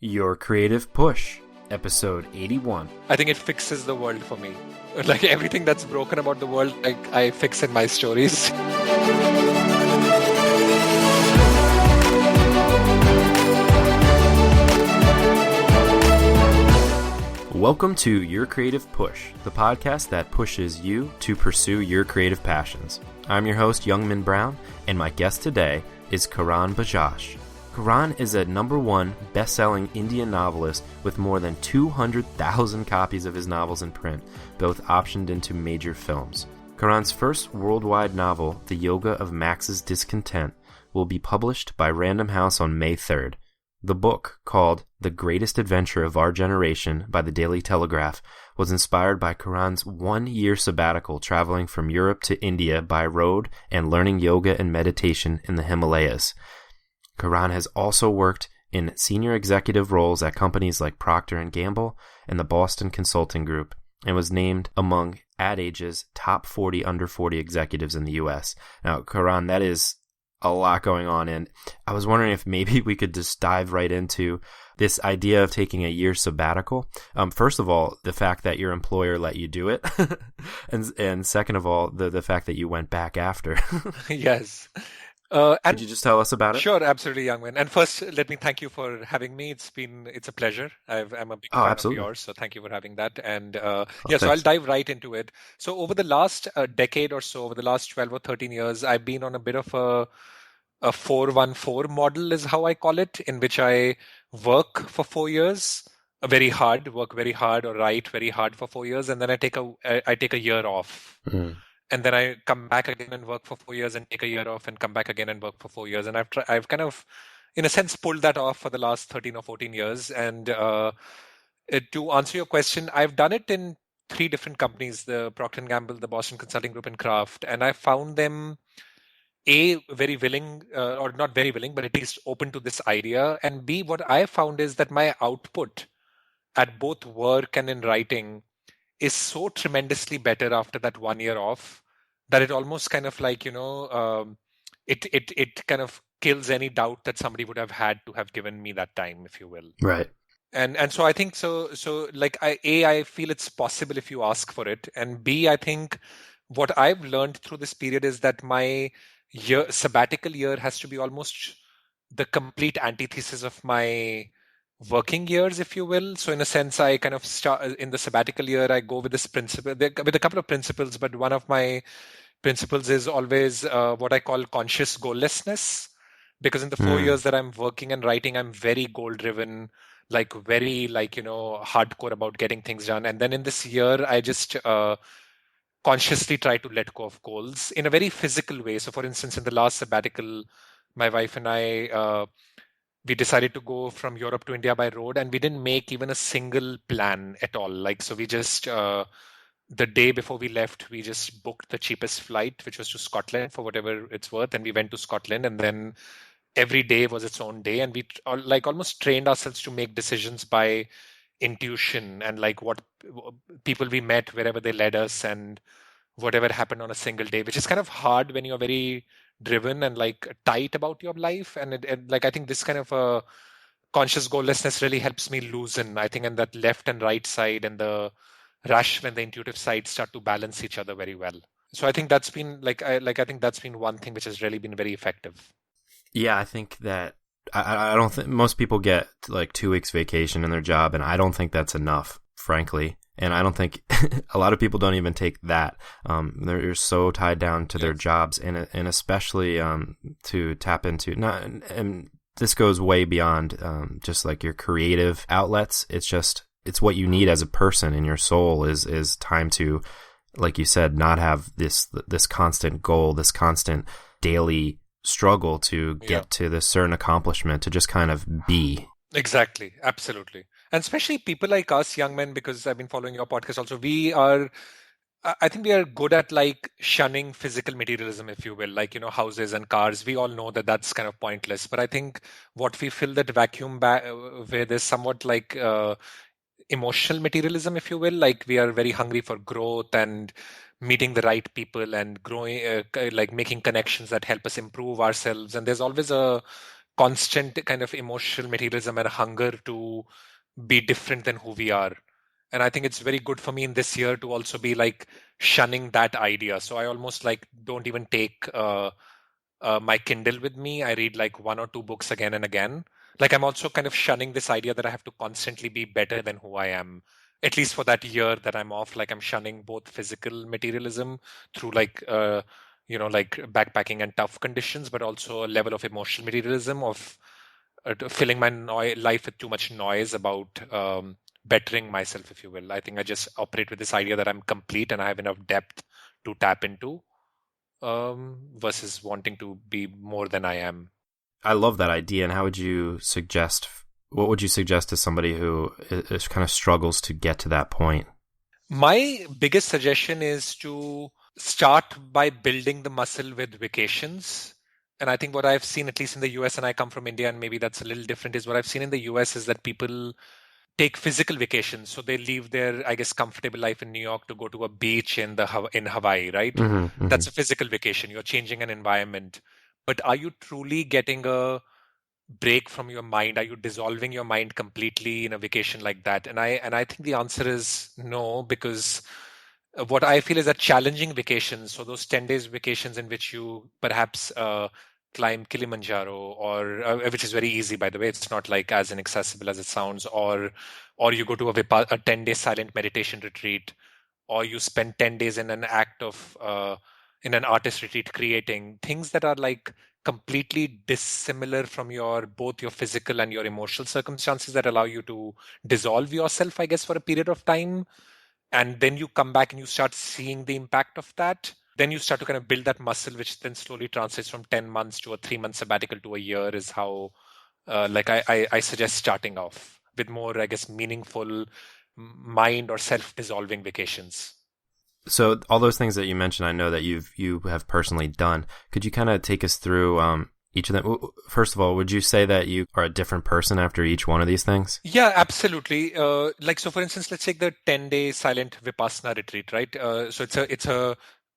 Your Creative Push, episode 81. I think it fixes the world for me. Like everything that's broken about the world, I fix in my stories. Welcome to Your Creative Push, the podcast that pushes you to pursue your creative passions. I'm your host, Youngmin Brown, and my guest today is Karan Bajaj. Karan is a #1 best-selling Indian novelist with more than 200,000 copies of his novels in print, both optioned into major films. Karan's first worldwide novel, The Yoga of Max'S Discontent, will be published by Random House on May 3rd. The book, called The Greatest Adventure of Our Generation by the Daily Telegraph, was inspired by Karan's one-year sabbatical traveling from Europe to India by road and learning yoga and meditation in the Himalayas. Karan has also worked in senior executive roles at companies like Procter Gamble and the Boston Consulting Group, and was named among Ad Age's top 40 under 40 executives in the U.S. Now, Karan, that is a lot going on, and I was wondering if maybe we could just dive right into this idea of taking a year sabbatical. First of all, the fact that your employer let you do it, and second of all, the fact that you went back after. Yes. Could you just tell us about it? Sure, absolutely, Youngman. And first, let me thank you for having me. It's a pleasure. I'm a big fan absolutely. of yours, so thank you for having that. And so thanks. I'll dive right into it. So over the last decade or so, over the last 12 or 13 years, I've been on a bit of a 4-1-4 model is how I call it, in which I work for 4 years, work very hard or write very hard for 4 years, and then I take a year off. Mm. And then I come back again and work for 4 years and take a year off and come back again and work for 4 years. And I've kind of, in a sense, pulled that off for the last 13 or 14 years. And to answer your question, I've done it in 3 different companies, the Procter Gamble, the Boston Consulting Group, and Kraft. And I found them, A, very willing, or not very willing, but at least open to this idea. And B, what I found is that my output at both work and in writing is so tremendously better after that 1 year off that it almost kind of like, it kind of kills any doubt that somebody would have had to have given me that time, if you will. Right. And so I think so like I feel it's possible if you ask for it. And B, I think what I've learned through this period is that my sabbatical year has to be almost the complete antithesis of my working years, if you will. So in a sense, I kind of start in the sabbatical year, I go with this principle, with a couple of principles, but one of my principles is always what I call conscious goallessness, because in the 4 years that I'm working and writing, I'm very goal driven, very hardcore about getting things done. And then in this year, I just consciously try to let go of goals in a very physical way. So for instance, in the last sabbatical, my wife and I, we decided to go from Europe to India by road, and we didn't make even a single plan at all. So we just, the day before we left, we just booked the cheapest flight, which was to Scotland for whatever it's worth. And we went to Scotland, and then every day was its own day. And we almost trained ourselves to make decisions by intuition and what people we met, wherever they led us, and whatever happened on a single day, which is kind of hard when you're very driven and tight about your life. And I think this kind of a conscious goallessness really helps me loosen, I think, and that left and right side and the rush and the intuitive side start to balance each other very well. So I think that's been I think that's been one thing which has really been very effective. Yeah, I think that I don't think most people get 2 weeks vacation in their job, and I don't think that's enough, frankly. And I don't think a lot of people don't even take that. They're so tied down to their jobs, and especially to tap into and this goes way beyond just your creative outlets. It's what you need as a person in your soul is time to, like you said, not have this constant goal, this constant daily struggle to get to this certain accomplishment, to just kind of be. Exactly, absolutely. And especially people like us, young men, because I've been following your podcast also, I think we are good at shunning physical materialism, if you will, houses and cars. We all know that that's kind of pointless. But I think what we fill that vacuum with is somewhat emotional materialism, if you will. We are very hungry for growth and meeting the right people and growing, making connections that help us improve ourselves. And there's always a constant kind of emotional materialism and hunger to be different than who we are. And I think it's very good for me in this year to also be like shunning that idea. So I almost like don't even take my Kindle with me. I read like 1 or 2 books again and again. Like I'm also kind of shunning this idea that I have to constantly be better than who I am. At least for that year that I'm off, like I'm shunning both physical materialism through like like backpacking and tough conditions, but also a level of emotional materialism of filling my life with too much noise about bettering myself, if you will. I think I just operate with this idea that I'm complete and I have enough depth to tap into, versus wanting to be more than I am. I love that idea. And what would you suggest to somebody who is kind of struggles to get to that point? My biggest suggestion is to start by building the muscle with vacations. And I think what I've seen, at least in the US, and I come from India, and maybe that's a little different, is what I've seen in the US is that people take physical vacations. So they leave their, I guess, comfortable life in New York to go to a beach in Hawaii, right? That's a physical vacation. You're changing an environment. But are you truly getting a break from your mind? Are you dissolving your mind completely in a vacation like that? And I think the answer is no, because what I feel is that challenging vacations, so those 10 days vacations in which you perhaps climb Kilimanjaro, or which is very easy, by the way, it's not like as inaccessible as it sounds, or you go to a 10-day silent meditation retreat, or you spend 10 days in an act of in an artist retreat creating things that are like completely dissimilar from both your physical and your emotional circumstances, that allow you to dissolve yourself, I guess, for a period of time. And then you come back and you start seeing the impact of that. Then you start to kind of build that muscle, which then slowly translates from 10 months to a 3-month sabbatical to a year, is how I suggest starting off with more, I guess, meaningful mind or self-dissolving vacations. So all those things that you mentioned, I know that you have personally done. Could you kind of take us through each of them? First of all, would you say that you are a different person after each one of these things? Yeah, absolutely. So for instance, let's take the 10-day silent Vipassana retreat, right? So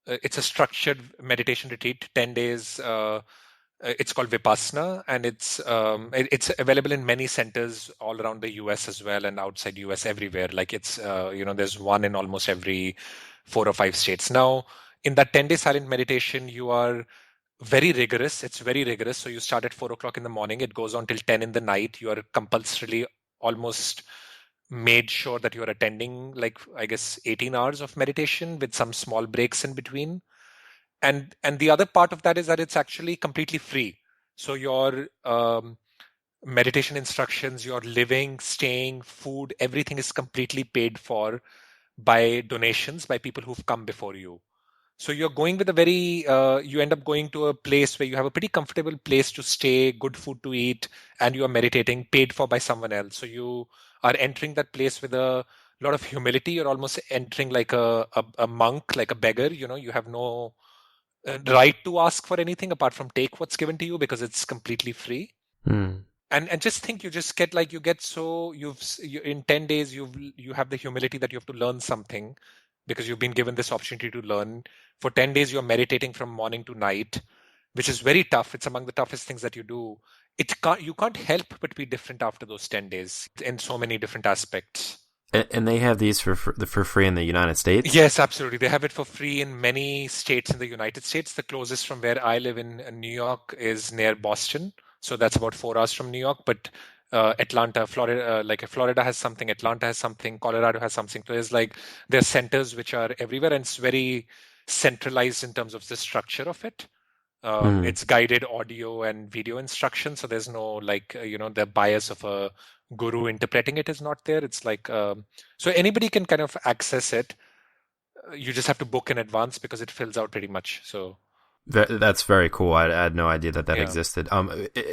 it's a structured meditation retreat, 10 days. It's called Vipassana, and it's available in many centers all around the US as well, and outside US everywhere. Like there's one in almost every 4 or 5 states. Now, in that 10-day silent meditation, you are very rigorous. It's very rigorous. So you start at 4 o'clock in the morning. It goes on till 10 in the night. You are compulsorily almost made sure that you are attending, like, I guess, 18 hours of meditation with some small breaks in between. And the other part of that is that it's actually completely free. So your meditation instructions, your living, staying, food, everything is completely paid for by donations by people who've come before you. So you're going with you end up going to a place where you have a pretty comfortable place to stay, good food to eat, and you are meditating paid for by someone else. So you are entering that place with a lot of humility. You're almost entering like a monk, like a beggar. You have no right to ask for anything apart from take what's given to you, because it's completely free. And just think, in 10 days you have the humility that you have to learn something, because you've been given this opportunity to learn. For 10 days you're meditating from morning to night, which is very tough. It's among the toughest things that you do. You can't help but be different after those 10 days in so many different aspects. And they have these for free in the United States? Yes, absolutely. They have it for free in many states in the United States. The closest from where I live in New York is near Boston. So that's about 4 hours from New York. But Atlanta, Florida, Florida has something, Atlanta has something, Colorado has something. So there's centers which are everywhere, and it's very centralized in terms of the structure of it. It's guided audio and video instruction. So there's no the bias of a guru interpreting it is not there. It's so anybody can kind of access it. You just have to book in advance because it fills out pretty much. So that's very cool. I had no idea that existed.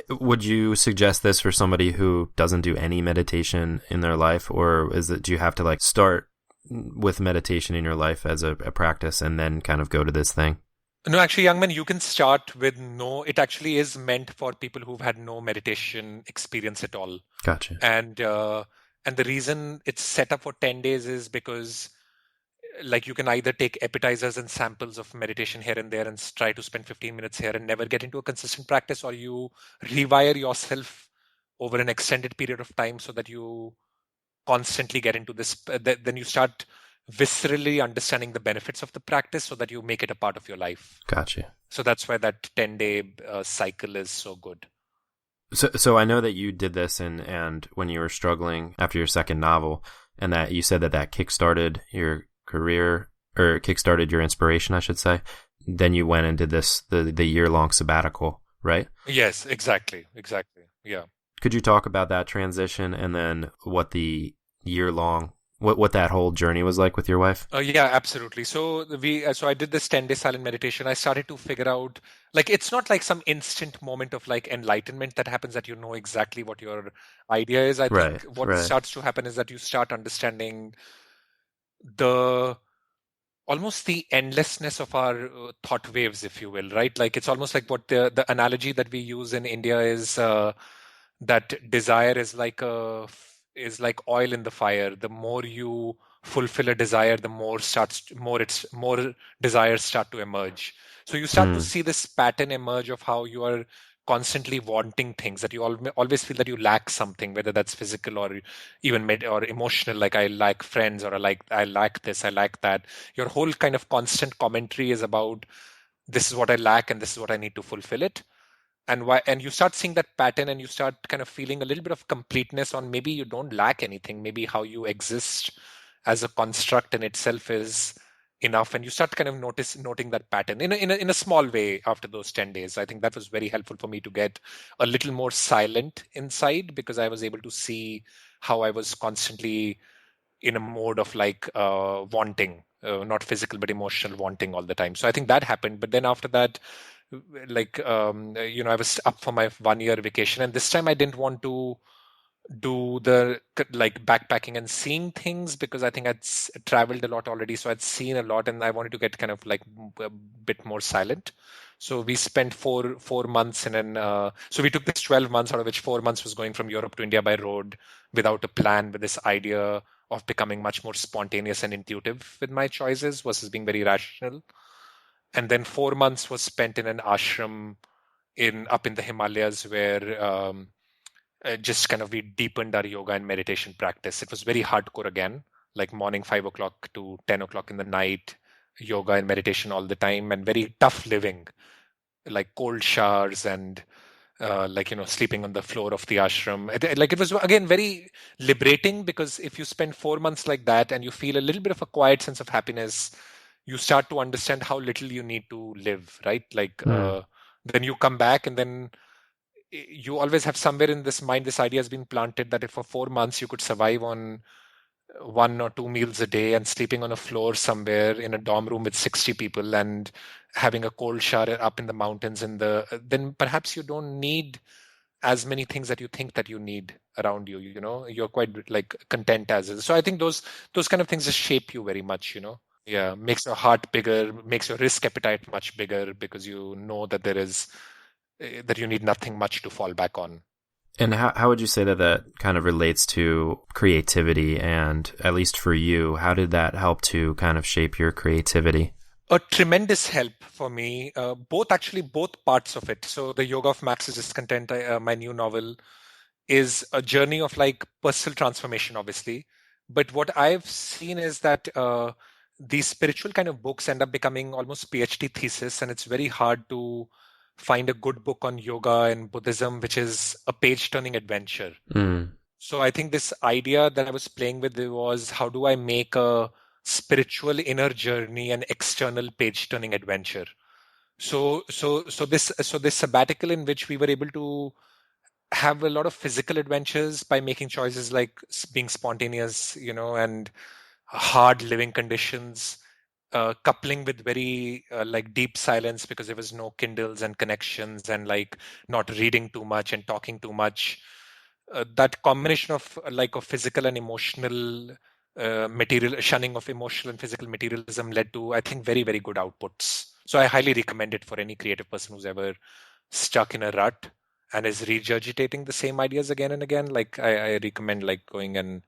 Would you suggest this for somebody who doesn't do any meditation in their life, or do you have to start with meditation in your life as a practice and then kind of go to this thing? No, actually, young man, you can start with it actually is meant for people who've had no meditation experience at all. Gotcha. And the reason it's set up for 10 days is because like you can either take appetizers and samples of meditation here and there and try to spend 15 minutes here and never get into a consistent practice, or you rewire yourself over an extended period of time so that you constantly get into this, then you start viscerally understanding the benefits of the practice so that you make it a part of your life. Gotcha. So that's why that 10-day cycle is so good. So I know that you did this and when you were struggling after your second novel, and that you said that kickstarted your career, or kickstarted your inspiration, I should say. Then you went and did the year-long sabbatical, right? Yes, exactly. Yeah. Could you talk about that transition and then what the year-long, what that whole journey was like with your wife? Yeah, absolutely. So I did this 10-day silent meditation. I started to figure out, like, it's not like some instant moment of like enlightenment that happens that you know exactly what your idea is. I think what starts to happen is that you start understanding almost the endlessness of our thought waves, if you will, right? Like it's almost like what the analogy that we use in India is that desire is like oil in the fire. The more you fulfill a desire, the more desires start to emerge. So you start to see this pattern emerge of how you are constantly wanting things, that you always feel that you lack something, whether that's physical or even or emotional, like I lack friends, or I lack this, I lack that. Your whole kind of constant commentary is about, this is what I lack and this is what I need to fulfill it. And you start seeing that pattern, and you start kind of feeling a little bit of completeness on maybe you don't lack anything, maybe how you exist as a construct in itself is enough, and you start kind of noting that pattern in a small way after those 10 days. I think that was very helpful for me to get a little more silent inside, because I was able to see how I was constantly in a mode of like wanting, not physical but emotional wanting all the time. So I think that happened. But then after that, like I was up for my 1-year vacation, and this time I didn't want to do the like backpacking and seeing things, because I think I'd traveled a lot already, so I'd seen a lot, and I wanted to get kind of like a bit more silent. So we spent four months so we took this 12 months, out of which 4 months was going from Europe to India by road without a plan, with this idea of becoming much more spontaneous and intuitive with my choices versus being very rational. And then 4 months was spent in an ashram up in the Himalayas, where just kind of we deepened our yoga and meditation practice. It was very hardcore again, like morning 5 o'clock to 10 o'clock in the night, yoga and meditation all the time, and very tough living, like cold showers and sleeping on the floor of the ashram. It was again very liberating, because if you spend 4 months like that and you feel a little bit of a quiet sense of happiness, you start to understand how little you need to live, right? Then you come back, and then you always have somewhere in this mind, this idea has been planted that if for 4 months you could survive on 1 or 2 meals a day and sleeping on a floor somewhere in a dorm room with 60 people and having a cold shower up in the mountains, then perhaps you don't need as many things that you think that you need around you. You're quite like content as is. So I think those kind of things just shape you very much. Yeah, makes your heart bigger, makes your risk appetite much bigger, because you know that that you need nothing much to fall back on. And how would you say that kind of relates to creativity? And at least for you, how did that help to kind of shape your creativity? A tremendous help for me, both parts of it. So the Yoga of Max'S Discontent, my new novel, is a journey of like personal transformation, obviously. But what I've seen is that these spiritual kind of books end up becoming almost PhD thesis, and it's very hard to find a good book on yoga and Buddhism, which is a page-turning adventure. So I think this idea that I was playing with was, how do I make a spiritual inner journey an external page-turning adventure? So this sabbatical, in which we were able to have a lot of physical adventures by making choices like being spontaneous, and hard living conditions, coupling with very like deep silence, because there was no Kindles and connections, and like not reading too much and talking too much. That combination of of physical and emotional material, shunning of emotional and physical materialism, led to, I think, very, very good outputs. So I highly recommend it for any creative person who's ever stuck in a rut and is regurgitating the same ideas again and again. Like I recommend like going and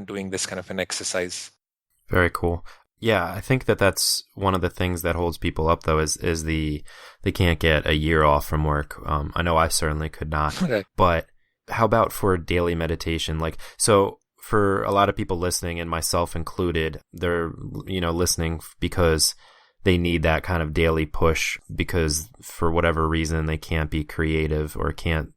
doing this kind of an exercise. Very cool. Yeah, I think that that's one of the things that holds people up, though, is they can't get a year off from work. I know I certainly could not. Right. But how about for daily meditation? Like, so for a lot of people listening, and myself included, they're, listening because they need that kind of daily push because for whatever reason they can't be creative or can't.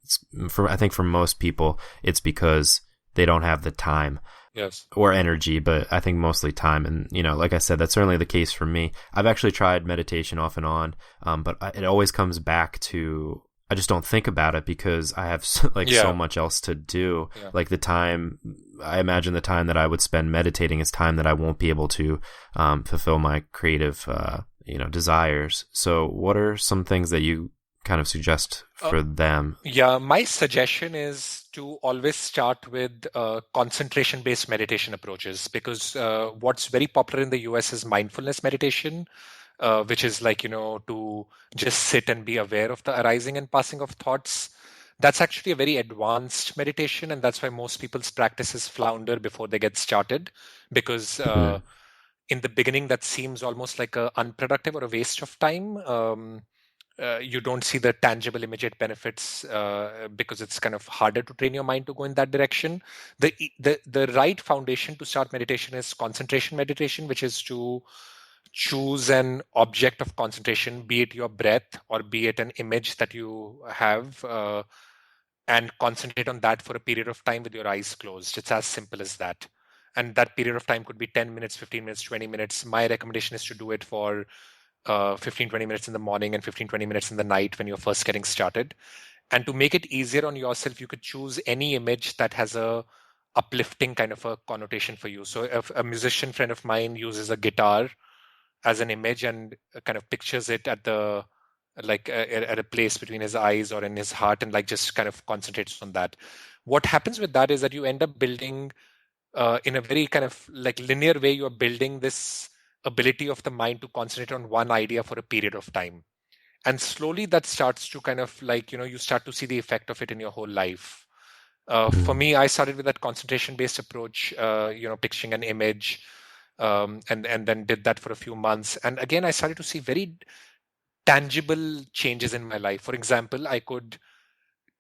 I think for most people, it's because they don't have the time. Yes. Or energy, but I think mostly time. And, like I said, that's certainly the case for me. I've actually tried meditation off and on, but it always comes back to, I just don't think about it because I have so much else to do. Yeah. Like the time, I imagine the time that I would spend meditating is time that I won't be able to fulfill my creative, desires. So what are some things that you kind of suggest for them? Yeah, my suggestion is to always start with concentration-based meditation approaches because what's very popular in the US is mindfulness meditation, which is to just sit and be aware of the arising and passing of thoughts. That's actually a very advanced meditation, and that's why most people's practices flounder before they get started because in the beginning that seems almost like a unproductive or a waste of time. You don't see the tangible immediate benefits because it's kind of harder to train your mind to go in that direction. The right foundation to start meditation is concentration meditation, which is to choose an object of concentration, be it your breath or be it an image that you have, and concentrate on that for a period of time with your eyes closed. It's as simple as that. And that period of time could be 10 minutes, 15 minutes, 20 minutes. My recommendation is to do it for 15-20 minutes in the morning and 15-20 minutes in the night when you're first getting started. And to make it easier on yourself, you could choose any image that has a uplifting kind of a connotation for you. So if a musician friend of mine uses a guitar as an image and kind of pictures it at a place between his eyes or in his heart and just kind of concentrates on that. What happens with that is that you end up building in a very kind of linear way, you're building this ability of the mind to concentrate on one idea for a period of time. And slowly that starts to kind of you start to see the effect of it in your whole life. For me, I started with that concentration-based approach, picturing an image, and then did that for a few months. And again, I started to see very tangible changes in my life. For example, I could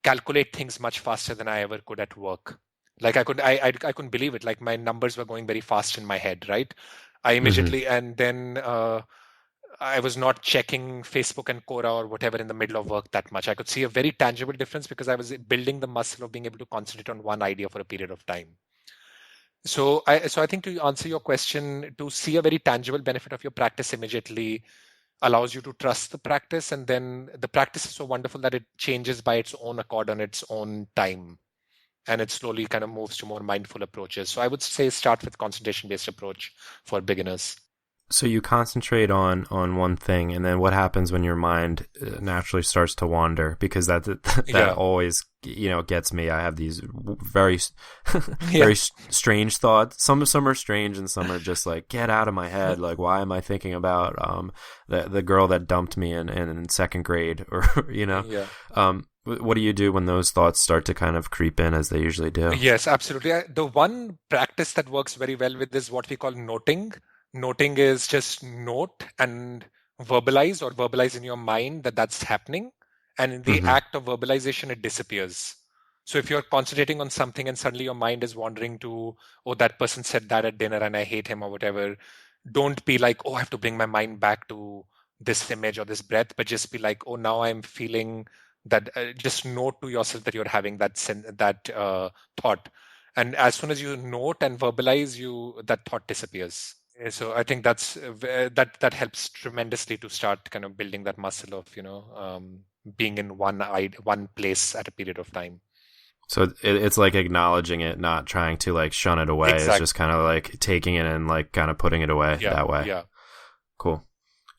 calculate things much faster than I ever could at work. I couldn't believe it. My numbers were going very fast in my head, right? I immediately, and then I was not checking Facebook and Quora or whatever in the middle of work that much. I could see a very tangible difference because I was building the muscle of being able to concentrate on one idea for a period of time. So I think to answer your question, to see a very tangible benefit of your practice immediately allows you to trust the practice. And then the practice is so wonderful that it changes by its own accord on its own time. And it slowly kind of moves to more mindful approaches. So I would say start with concentration-based approach for beginners. So you concentrate on one thing, and then what happens when your mind naturally starts to wander? Because that always gets me. I have these very very strange thoughts. Some are strange, and some are just get out of my head. Why am I thinking about the girl that dumped me in second grade, or what do you do when those thoughts start to kind of creep in, as they usually do? Yes, absolutely. The one practice that works very well with this is what we call noting. Noting is just note and verbalize in your mind that that's happening. And in the act of verbalization, it disappears. So if you're concentrating on something and suddenly your mind is wandering to, oh, that person said that at dinner and I hate him or whatever, don't be I have to bring my mind back to this image or this breath, but just be oh, now I'm feeling that. Just note to yourself that you're having that thought. And as soon as you note and verbalize, that thought disappears. So I think that helps tremendously to start kind of building that muscle of being in one place at a period of time. So it's acknowledging it, not trying to shun it away. Exactly. It's just kind of taking it and kind of putting it away that way. Yeah. Cool.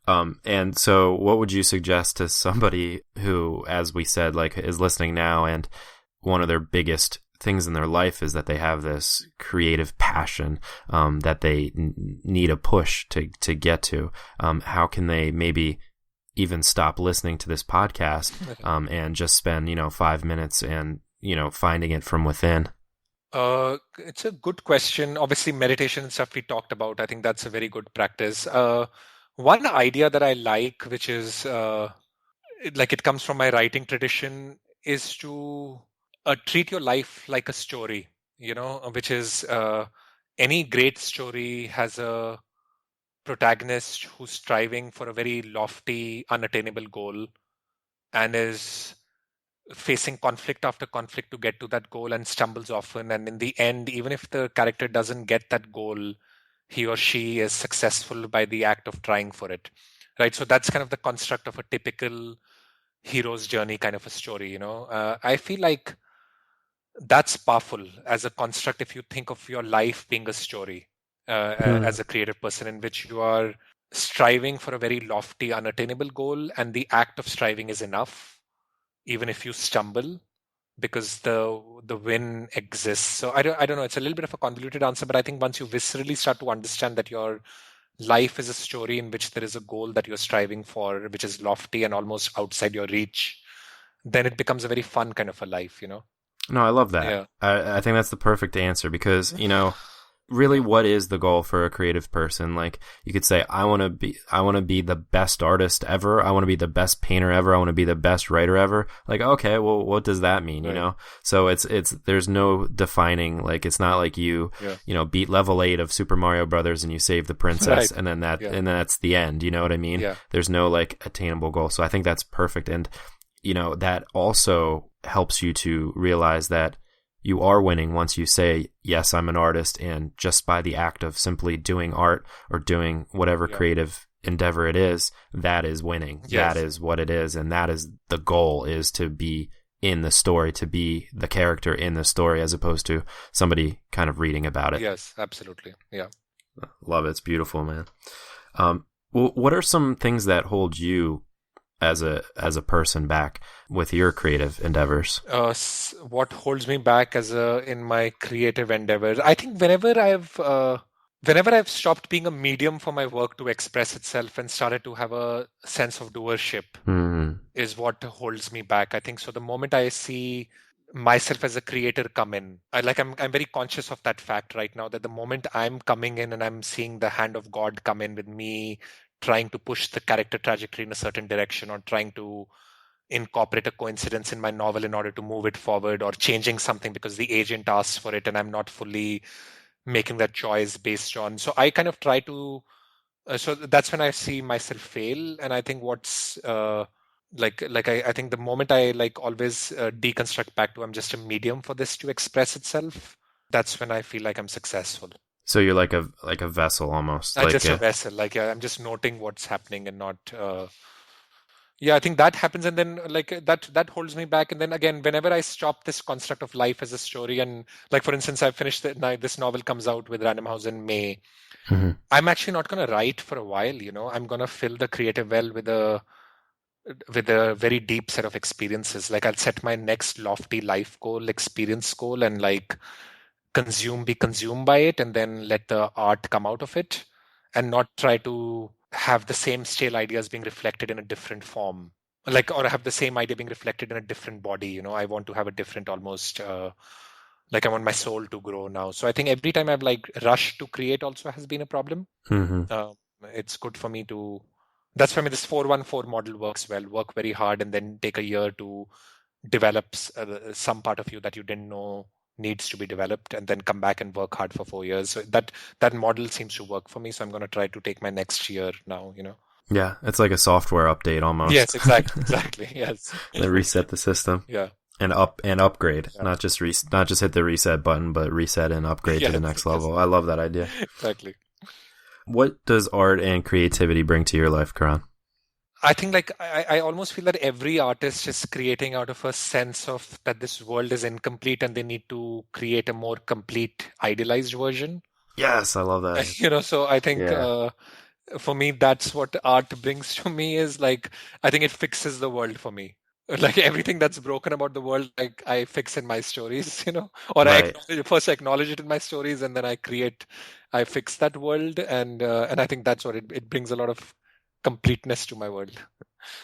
And so what would you suggest to somebody who, as we said, is listening now, and one of their biggest things in their life is that they have this creative passion that they need a push to get to? How can they maybe even stop listening to this podcast and just spend 5 minutes and finding it from within? It's a good question. Obviously, meditation and stuff we talked about. I think that's a very good practice. One idea that I like, which is it comes from my writing tradition, is to treat your life like a story. Which is any great story has a protagonist who's striving for a very lofty, unattainable goal and is facing conflict after conflict to get to that goal and stumbles often. And in the end, even if the character doesn't get that goal, he or she is successful by the act of trying for it. Right. So that's kind of the construct of a typical hero's journey kind of a story. I feel like that's powerful as a construct if you think of your life being a story as a creative person in which you are striving for a very lofty, unattainable goal, and the act of striving is enough, even if you stumble, because the win exists. So I don't know. It's a little bit of a convoluted answer, but I think once you viscerally start to understand that your life is a story in which there is a goal that you're striving for, which is lofty and almost outside your reach, then it becomes a very fun kind of a life. No, I love that. Yeah. I think that's the perfect answer because, really what is the goal for a creative person? Like you could say, I want to be the best artist ever. I want to be the best painter ever. I want to be the best writer ever. Like, okay, well, what does that mean? Right. So there's no defining, like, it's not like you beat level 8 of Super Mario Brothers and you save the princess Right. and then that's the end. You know what I mean? Yeah. There's no like attainable goal. So I think that's perfect. And, that also helps you to realize that you are winning once you say, yes, I'm an artist. And just by the act of simply doing art or doing whatever creative endeavor it is, that is winning. Yes. That is what it is. And that is the goal, is to be in the story, to be the character in the story, as opposed to somebody kind of reading about it. Yes, absolutely. Yeah. Love it. It's beautiful, man. Well, what are some things that hold you as a person back with your creative endeavors? What holds me back in my creative endeavors? I think whenever I've stopped being a medium for my work to express itself and started to have a sense of doership is what holds me back. I think so. The moment I see myself as a creator come in, I'm very conscious of that fact right now, that the moment I'm coming in and I'm seeing the hand of God come in with me, trying to push the character trajectory in a certain direction, or trying to incorporate a coincidence in my novel in order to move it forward, or changing something because the agent asks for it and I'm not fully making that choice based on. So I kind of try to. So that's when I see myself fail, and I think what's I think the moment I always deconstruct back to I'm just a medium for this to express itself, that's when I feel like I'm successful. So you're like a vessel almost. I'm just a vessel. I'm just noting what's happening and not. I think that happens, and then that holds me back. And then again, whenever I stop this construct of life as a story, and for instance, I finished this novel comes out with Random House in May. Mm-hmm. I'm actually not going to write for a while. I'm going to fill the creative well with a very deep set of experiences. I'll set my next lofty life goal, experience goal, and be consumed by it, and then let the art come out of it, and not try to have the same stale ideas being reflected in a different form, or have the same idea being reflected in a different body. I want to have a different almost I want my soul to grow now. So I think every time I've rushed to create also has been a problem. Mm-hmm. It's good for me to. That's why this 4-1-4 model works well. Work very hard and then take a year to develop some part of you that you didn't know needs to be developed, and then come back and work hard for 4 years. So that model seems to work for me. So I'm going to try to take my next year now. Yeah, it's like a software update almost. Yes, exactly. Yes. They reset the system. Yeah. And upgrade, not just hit the reset button, but reset and upgrade to the next level. I love that idea. Exactly. What does art and creativity bring to your life, Karan? I think I almost feel that every artist is creating out of a sense of that this world is incomplete and they need to create a more complete, idealized version. Yes, I love that. So I think for me, that's what art brings to me is I think it fixes the world for me. Everything that's broken about the world, I fix in my stories, or right. I acknowledge it in my stories, and then I fix that world, and I think that's what it brings a lot of completeness to my world.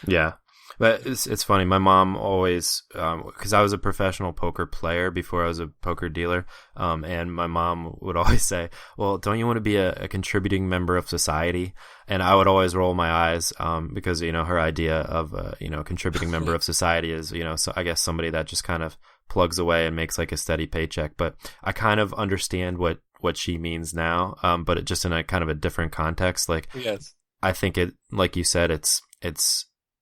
Yeah. But it's funny. My mom always, because I was a professional poker player before I was a poker dealer, and my mom would always say, "Well, don't you want to be a contributing member of society?" And I would always roll my eyes, because her idea of a contributing member of society is so I guess somebody that just kind of plugs away and makes like a steady paycheck. But I kind of understand what she means now, but it just in a kind of a different context. Like, Yes. I think it, like you said, it's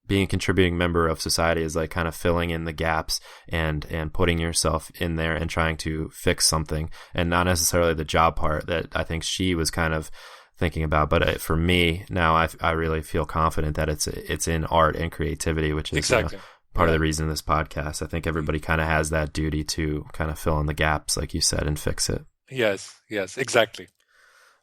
being a contributing member of society is like kind of filling in the gaps and putting yourself in there and trying to fix something, and not necessarily the job part that I think she was kind of thinking about. But for me now, I really feel confident that it's in art and creativity, which is Exactly. part of the reason of this podcast. I think everybody kind of has that duty to kind of fill in the gaps, like you said, and fix it. Yes, exactly.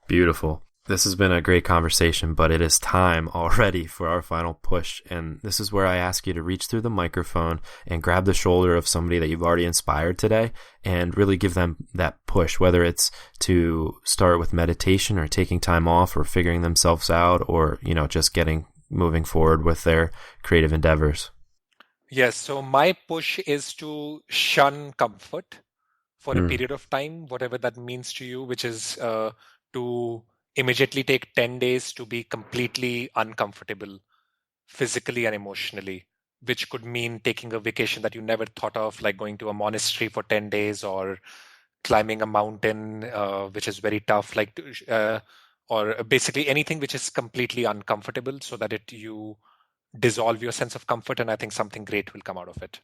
Beautiful. This has been a great conversation, but it is time already for our final push. And this is where I ask you to reach through the microphone and grab the shoulder of somebody that you've already inspired today and really give them that push, whether it's to start with meditation or taking time off or figuring themselves out or, just moving forward with their creative endeavors. Yes, so my push is to shun comfort for a period of time, whatever that means to you, which is to immediately take 10 days to be completely uncomfortable physically and emotionally, which could mean taking a vacation that you never thought of, like going to a monastery for 10 days or climbing a mountain, which is very tough, or basically anything which is completely uncomfortable so that you dissolve your sense of comfort. And I think something great will come out of it.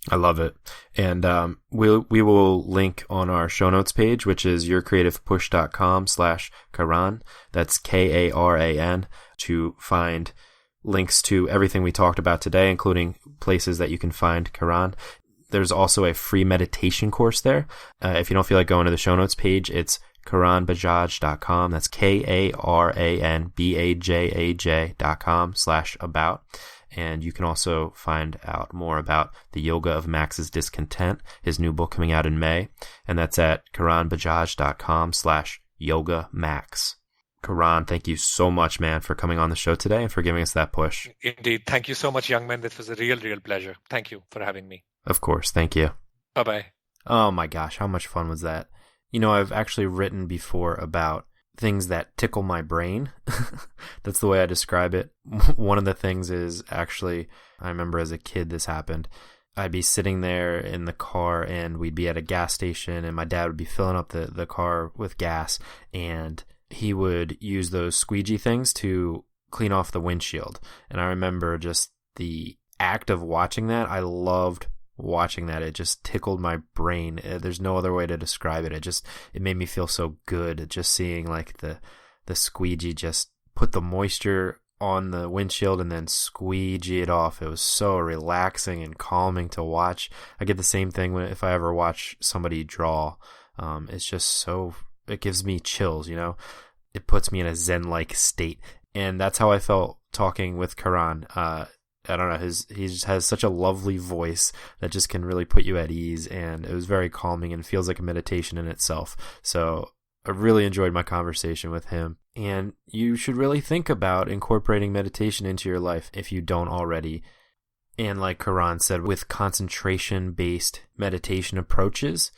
I love it. And we will link on our show notes page, which is yourcreativepush.com/Karan. That's Karan, to find links to everything we talked about today, including places that you can find Karan. There's also a free meditation course there. If you don't feel like going to the show notes page, it's karanbajaj.com. That's KaranBajaj.com/about. And you can also find out more about the Yoga of Max'S Discontent, his new book coming out in May. And that's at karanbajaj.com/yogamax. Karan, thank you so much, man, for coming on the show today and for giving us that push. Indeed. Thank you so much, young man. This was a real pleasure. Thank you for having me. Of course. Thank you. Bye-bye. Oh my gosh, how much fun was that? I've actually written before about things that tickle my brain. That's the way I describe it. One of the things is actually, I remember as a kid this happened. I'd be sitting there in the car and we'd be at a gas station and my dad would be filling up the car with gas and he would use those squeegee things to clean off the windshield. And I remember just the act of watching that. I loved watching that. It just tickled my brain. There's no other way to describe it. It made me feel so good just seeing like the squeegee just put the moisture on the windshield and then squeegee it off. It was so relaxing and calming to watch. I get the same thing if I ever watch somebody draw. It's just it gives me chills, It puts me in a zen-like state. And that's how I felt talking with Karan. I don't know, he just has such a lovely voice that just can really put you at ease, and it was very calming and feels like a meditation in itself. So I really enjoyed my conversation with him, and you should really think about incorporating meditation into your life if you don't already. And like Karan said, with concentration-based meditation approaches,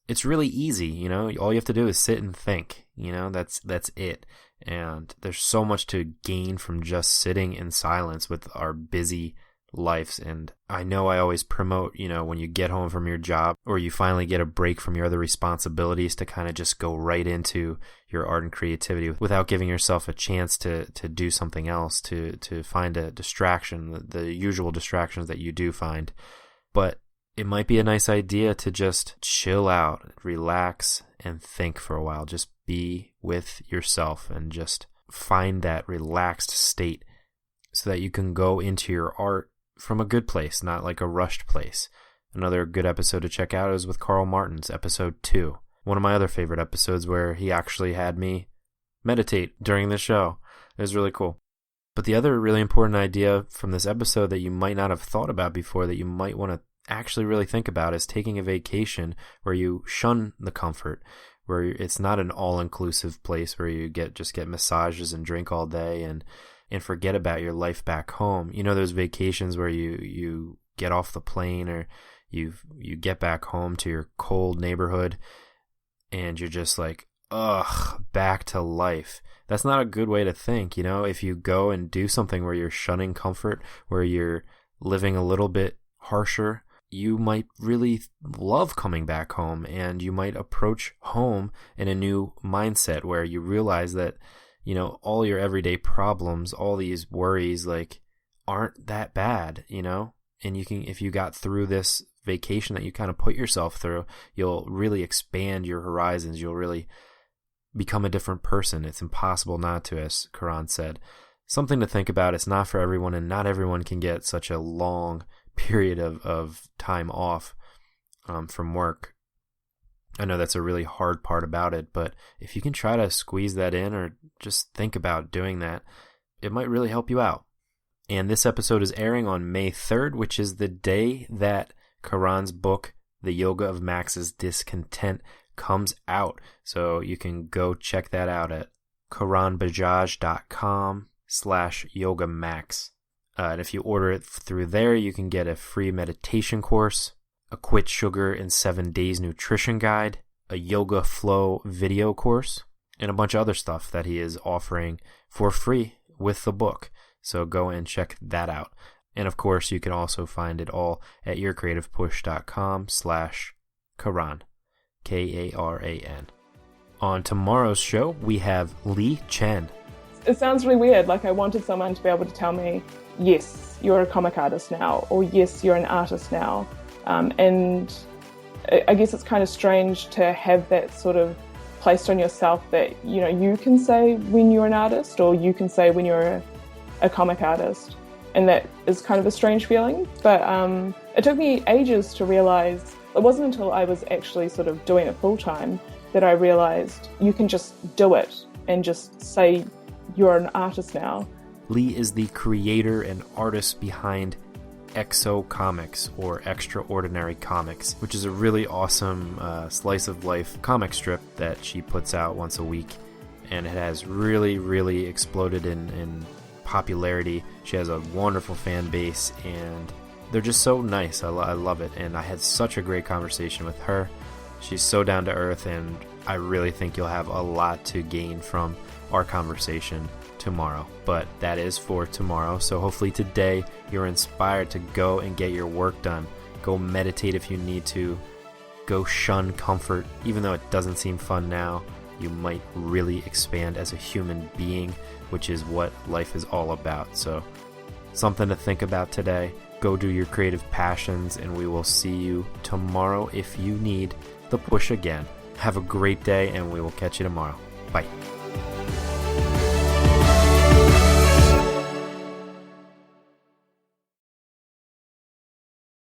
it's really easy, all you have to do is sit and think, that's it. And there's so much to gain from just sitting in silence with our busy lives. And I know I always promote, when you get home from your job or you finally get a break from your other responsibilities, to kind of just go right into your art and creativity without giving yourself a chance to do something else, to find a distraction, the usual distractions that you do find. But it might be a nice idea to just chill out, relax, and think for a while. Just be with yourself and just find that relaxed state so that you can go into your art from a good place, not like a rushed place. Another good episode to check out is with Carl Martin's episode 2. One of my other favorite episodes where he actually had me meditate during the show. It was really cool. But the other really important idea from this episode that you might not have thought about before, that you might want to actually really think about, is taking a vacation where you shun the comfort, where it's not an all-inclusive place where you just get massages and drink all day and and forget about your life back home. You know, those vacations where you get off the plane, or you get back home to your cold neighborhood and you're just like, ugh, back to life. That's not a good way to think. You know, if you go and do something where you're shunning comfort, where you're living a little bit harsher, you might really love coming back home, and you might approach home in a new mindset where you realize that, you know, all your everyday problems, all these worries, like, aren't that bad, you know? And you can, if you got through this vacation that you kind of put yourself through, you'll really expand your horizons. You'll really become a different person. It's impossible not to, as Karan said. Something to think about. It's not for everyone, and not everyone can get such a long period of time off from work. I know that's a really hard part about it, but if you can try to squeeze that in, or just think about doing that, it might really help you out. And this episode is airing on May 3rd, which is the day that Karan's book, The Yoga of Max'S Discontent, comes out. So you can go check that out at karanbajaj.com/yogamax. And if you order it through there, you can get a free meditation course, a Quit Sugar in 7 Days nutrition guide, a yoga flow video course, and a bunch of other stuff that he is offering for free with the book. So go and check that out. And of course, you can also find it all at yourcreativepush.com/Karan, Karan. On tomorrow's show, we have Lee Chen. It sounds really weird. Like, I wanted someone to be able to tell me, yes, you're a comic artist now, or yes, you're an artist now. And I guess it's kind of strange to have that sort of placed on yourself that, you know, you can say when you're an artist, or you can say when you're a comic artist. And that is kind of a strange feeling. But it took me ages to realize. It wasn't until I was actually sort of doing it full time that I realized you can just do it and just say you're an artist now. Lee is the creator and artist behind XO Comics, or Extraordinary Comics, which is a really awesome slice of life comic strip that she puts out once a week. And it has really, really exploded in popularity. She has a wonderful fan base, and they're just so nice. I love it, and I had such a great conversation with her. She's so down to earth, and I really think you'll have a lot to gain from our conversation tomorrow. But that is for tomorrow, so hopefully today you're inspired to go and get your work done. Go meditate if you need to. Go shun comfort. Even though it doesn't seem fun now, you might really expand as a human being, which is what life is all about. So something to think about today. Go do your creative passions, and we will see you tomorrow if you need the push again. Have a great day, and we will catch you tomorrow. Bye.